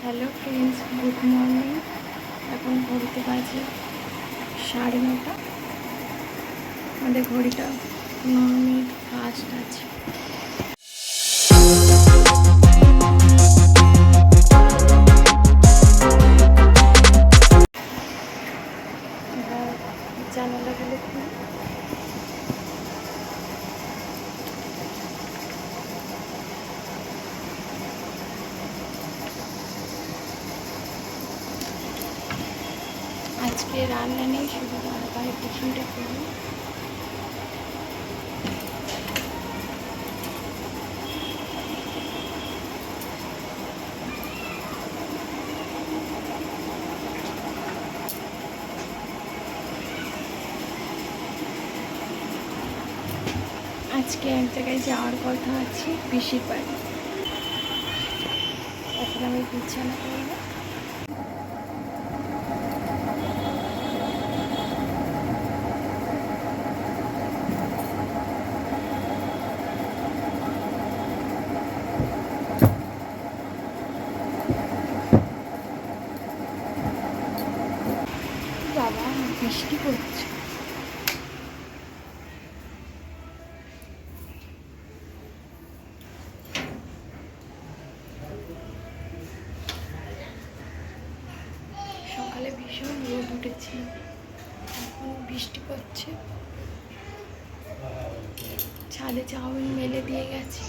Hello friends, good morning. এখন ঘড়িতে বাজে 9:30। আমাদের ঘড়িটা 9 মিনিট ফাস্ট আছে। জানালাগুলো খুলে আজকে রান্না নেই, শুধু বাইরে টিফিনটা করবো। আজকে এক জায়গায় যাওয়ার কথা আছে, পিসির বাড়ি। এখন আমি বিছানা করবো। বাবা, বৃষ্টি পড়ছে। সকালে ভীষণ রোদ উঠেছে, এখন বৃষ্টি পড়ছে। ছাদে চাউমিন মেলে দিয়ে গেছে।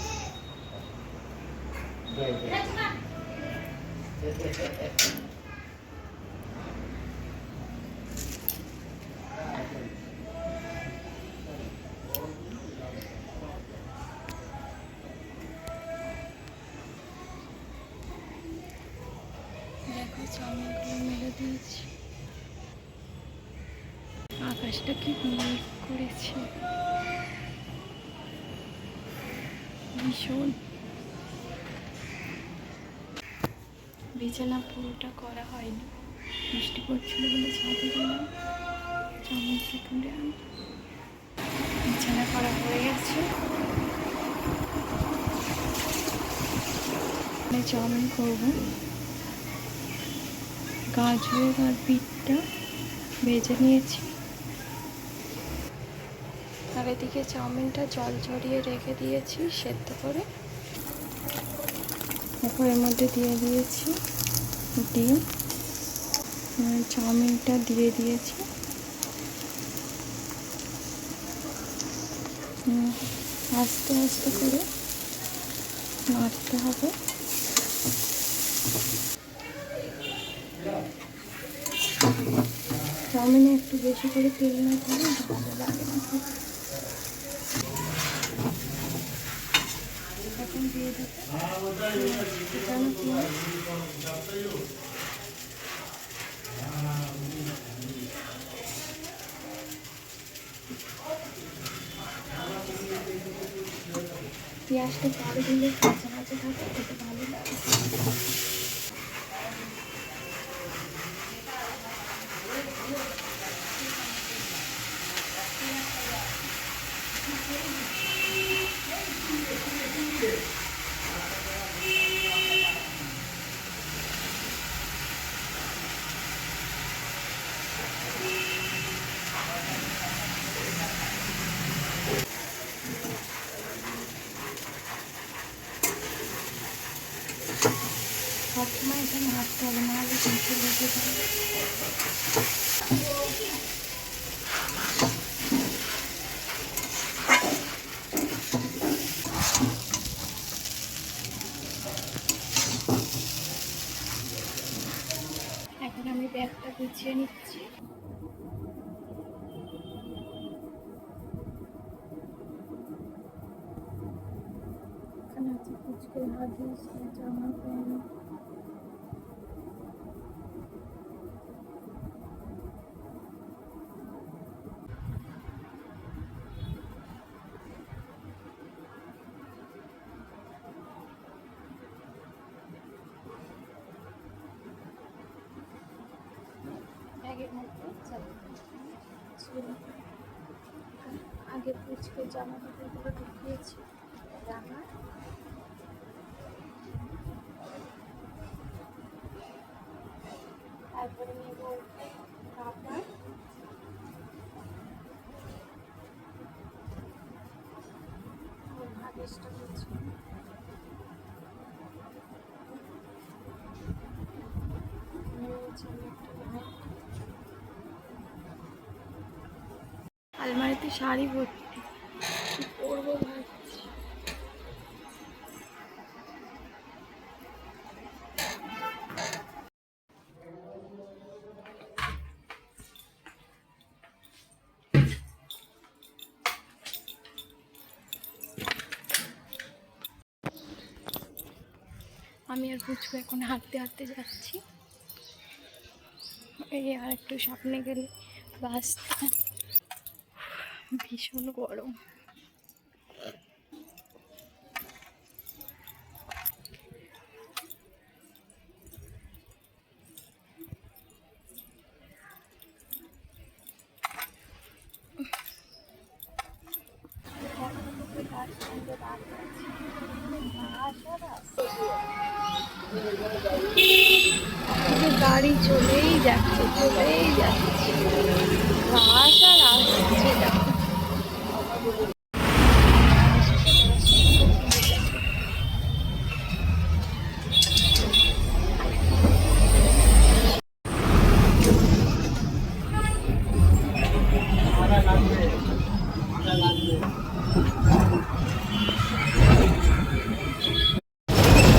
দেখো, চাউমিনগুলো মেলে দিয়েছি। আকাশটা কি মেঘ করেছে, ভীষণ। বিছানা পুরোটা করা হয়নি, বৃষ্টি পড়ছিল বলে ছাদে গেলাম চাউমিনটা তুলে আনি। বিছানা করা হয়ে গেছে। চাউমিন করবো। গাজর আর বিটটা ভেজে নিয়েছি, আর এদিকে চাউমিনটা জল ঝরিয়ে রেখে দিয়েছি সেদ্ধ করে। তারপর এর মধ্যে দিয়ে দিয়েছি ডিম, চাউমিনটা দিয়ে দিয়েছি। আস্তে আস্তে করে নাড়তে হবে। চাউমিনে একটু বেশি করে তেল না দিলে ভালো লাগে না। এখন দিয়ে দেবো পেঁয়াজটা পরে দিলে কাঁচা কাঁচা থাকে, খেতে ভালো লাগে। সবসময় এখানে হাঁটতে হবে, নাহলে কিন্তু লেগে যাবে। এখন আমি ব্যাগটা গুছিয়ে নিচ্ছি। এখানে আছে কুচকে হাগিস, জামা প্যান্ট। ব্যাগের মধ্যে আগে কুচকে জামা কাপড়গুলো ঢুকিয়েছি। জামা আলমারিতে শাড়ি ভর্তি, কি পরবো ভাবছি। আমি আর পুচকু এখন হাঁটতে হাঁটতে যাচ্ছি। এই আর একটু সামনে গেলে বাস, ভীষণ গরম। গাড়ি চলেই যাচ্ছে, চলেই যাচ্ছে, বাস আর আসছে না।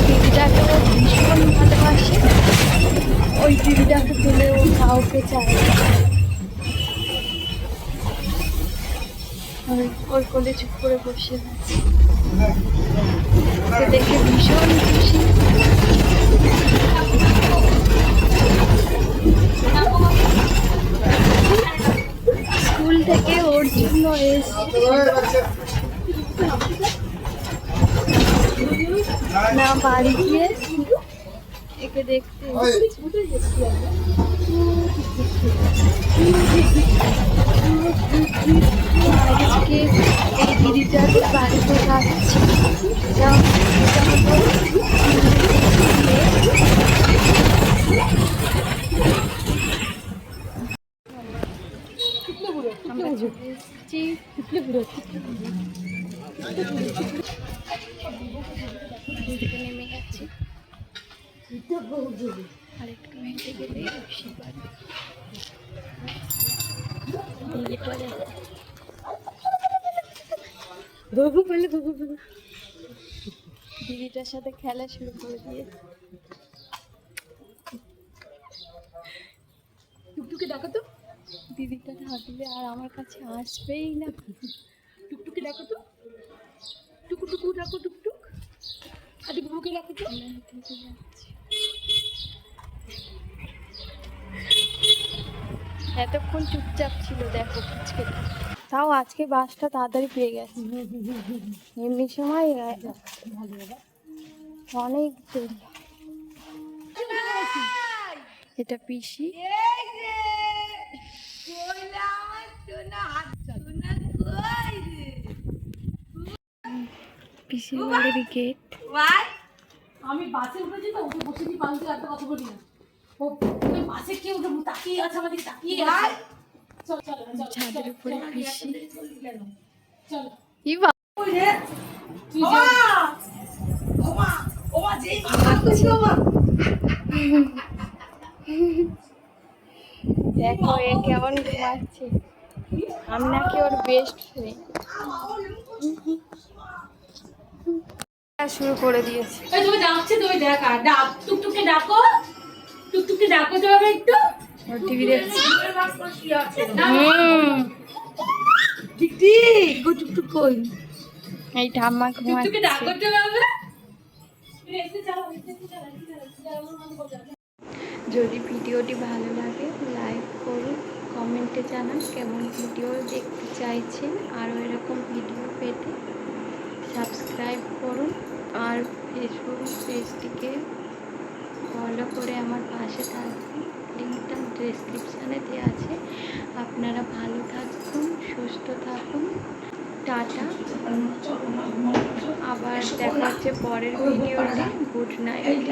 দিদিটাকে ও ভীষণ ভালোবাসে, ওই দিদিটাকে তুলে ও কাউকে চায় না। ওর কোলে চুপ করে বসে আছে, ওকে দেখে ভীষণ খুশি। স্কুল থেকে ওর জন্য এসেছে না, বাড়ি গিয়ে একে দেখতে আজকে এই দিদিটার বাড়িতে যাচ্ছি। আমরা চলে এসেছি নেমে গেছি, আর একটু হেঁটে গেলে দিদিটার সাথে খেলা শুরু করে দিয়েছে। টুকটুকে ডাকো তো, দিদিটা থাকলে আর আমার কাছে আসবেই না। টুকটুকে ডাকো তো, টুকু টুকু ডাকো, টুকটুক আর টুকুকে ডাকো তো। আমরা হেঁটে যাচ্ছি, এতক্ষণ চুপচাপ ছিল, দেখো পুচকেটা। তাও আজকে বাসটা তাড়াতাড়ি পেয়ে গেছে, এমনি সময় অনেক দেরি। এটা পিসি, পিসির বাড়ির গেট। আমি বাসে উঠেছি তো, ওকে বসে দিয়ে পালতে একটা কথা বলি না। ও বাসে কে উঠে তাকিয়ে আছে, আমাদের তাকিয়ে আছে। চল চল ছাদের উপরে পিসি। চল কি বাবা, দেখো এ কেমন ঘুমাচ্ছে, আমি নাকি ওর বেস্ট ফ্রেন্ড। শুরু করে দিয়েছে। তুমি ডাকছে, তুমি দেখা ডাক, টুকটুকে ডাকো, টুকটুকে ডাকো তো আমি একটু। টিভি দেখছি। টুকটুক কই, এই ঠাম্মা টুকটুকে ডাকো ঘুমাচ্ছে। তো আমি। যদি ভিডিওটি ভালো লাগে লাইক করুন, কমেন্টে জানান কেমন ভিডিও দেখতে চাইছেন, আরও এরকম ভিডিও পেতে সাবস্ক্রাইব করুন, আর ফেসবুক পেজটিকে ফলো করে আমার পাশে থাকবেন। লিঙ্কটা ডেসক্রিপশানে দেওয়া আছে। আপনারা ভালো থাকুন, সুস্থ থাকুন, টাটা। আবার দেখা হচ্ছে পরের ভিডিওতে। Good night.